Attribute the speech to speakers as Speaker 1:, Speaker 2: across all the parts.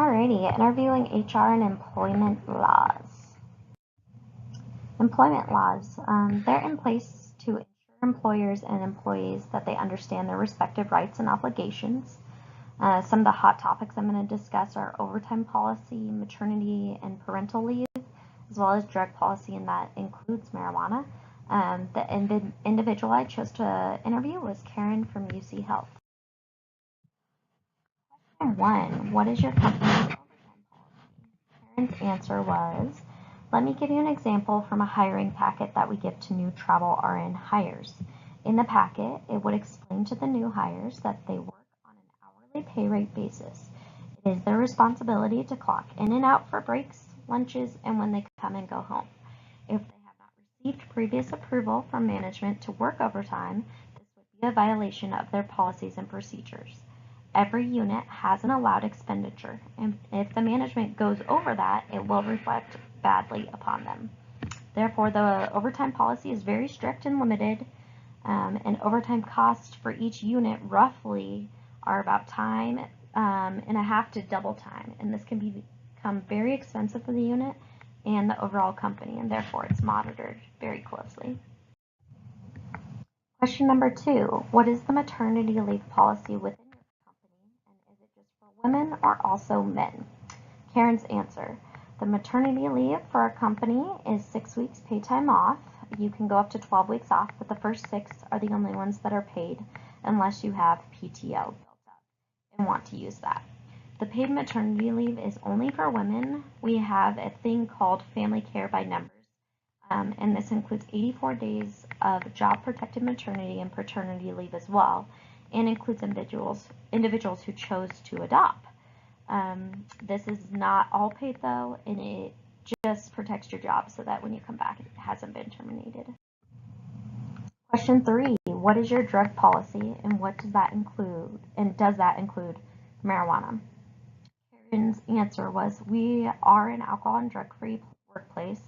Speaker 1: Alrighty, interviewing HR and employment laws. Employment laws, they're in place to ensure employers and employees that they understand their respective rights and obligations. Some of the hot topics I'm going to discuss are overtime policy, maternity and parental leave, as well as drug policy, and that includes marijuana. The individual I chose to interview was Karen from UC Health. Question 1. What is your company's overtime policy? Karen's answer was, let me give you an example from a hiring packet that we give to new travel RN hires. In the packet, it would explain to the new hires that they work on an hourly pay rate basis. It is their responsibility to clock in and out for breaks, lunches, and when they come and go home. If they have not received previous approval from management to work overtime, this would be a violation of their policies and procedures. Every unit has an allowed expenditure, and if the management goes over that, it will reflect badly upon them. Therefore, the overtime policy is very strict and limited, and overtime costs for each unit roughly are about time and a half to double time, and this can become very expensive for the unit and the overall company, and therefore it's monitored very closely. Question number 2, what is the maternity leave policy within your company, and is it just for women or also men? Karen's answer, the maternity leave for our company is 6 weeks paid time off. You can go up to 12 weeks off, but the first 6 are the only ones that are paid unless you have PTO built up and want to use that. The paid maternity leave is only for women. We have a thing called family care by numbers, and this includes 84 days of job protected maternity and paternity leave as well, and includes individuals who chose to adopt. This is not all paid though, and it just protects your job so that when you come back, it hasn't been terminated. Question 3, what is your drug policy and what does that include? And does that include marijuana? Karen's answer was, we are an alcohol and drug-free workplace.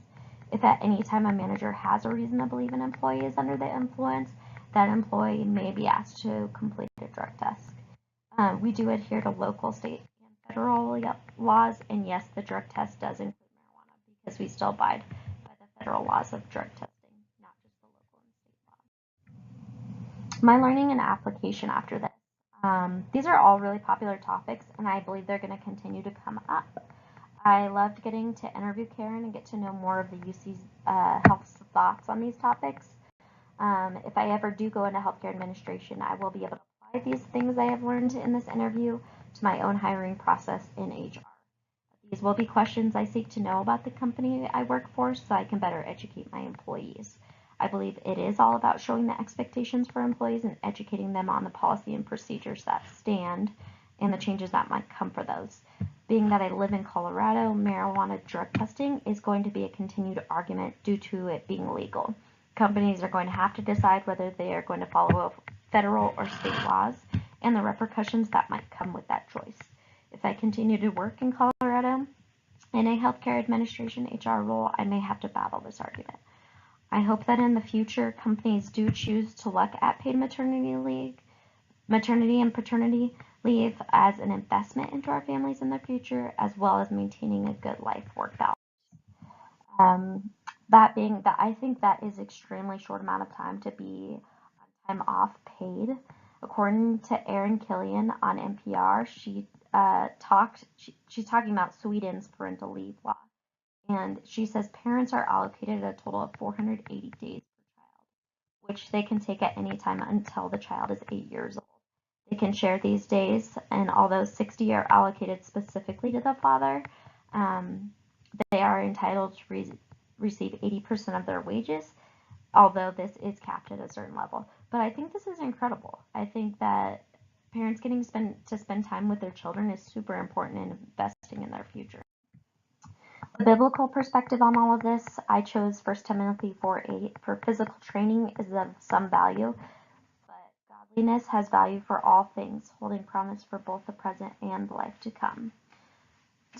Speaker 1: If at any time a manager has a reason to believe an employee is under the influence, that employee may be asked to complete a drug test. We do adhere to local, state, and federal laws, and yes, the drug test does include marijuana because we still abide by the federal laws of drug testing, not just the local and state laws. My learning and application after this. These are all really popular topics, and I believe they're going to continue to come up. I loved getting to interview Karen and get to know more of the UC's Health's thoughts on these topics. If I ever do go into healthcare administration, I will be able to apply these things I have learned in this interview to my own hiring process in HR. These will be questions I seek to know about the company I work for so I can better educate my employees. I believe it is all about showing the expectations for employees and educating them on the policy and procedures that stand and the changes that might come for those. Being that I live in Colorado, marijuana drug testing is going to be a continued argument due to it being legal. Companies are going to have to decide whether they are going to follow federal or state laws and the repercussions that might come with that choice. If I continue to work in Colorado in a healthcare administration HR role, I may have to battle this argument. I hope that in the future, companies do choose to look at paid maternity and paternity leave as an investment into our families in the future, as well as maintaining a good life-work balance. That being that, I think that is extremely short amount of time to be on time off paid. According to Erin Killian on NPR, she's talking about Sweden's parental leave law. And she says parents are allocated a total of 480 days per child, which they can take at any time until the child is 8 years old. They can share these days, and although 60 are allocated specifically to the father, they are entitled to receive 80% of their wages, although this is capped at a certain level. But I think this is incredible. I think that parents getting to spend time with their children is super important in investing in their future. The biblical perspective on all of this, I chose 1 Timothy 4:8. For physical training is of some value, but godliness has value for all things, holding promise for both the present and the life to come.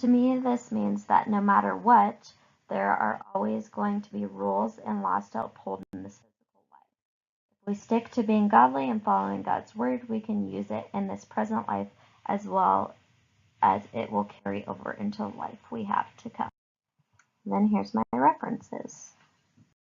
Speaker 1: To me, this means that no matter what, there are always going to be rules and laws to uphold in this physical life. If we stick to being godly and following God's word, we can use it in this present life as well as it will carry over into life we have to come. And then here's my references.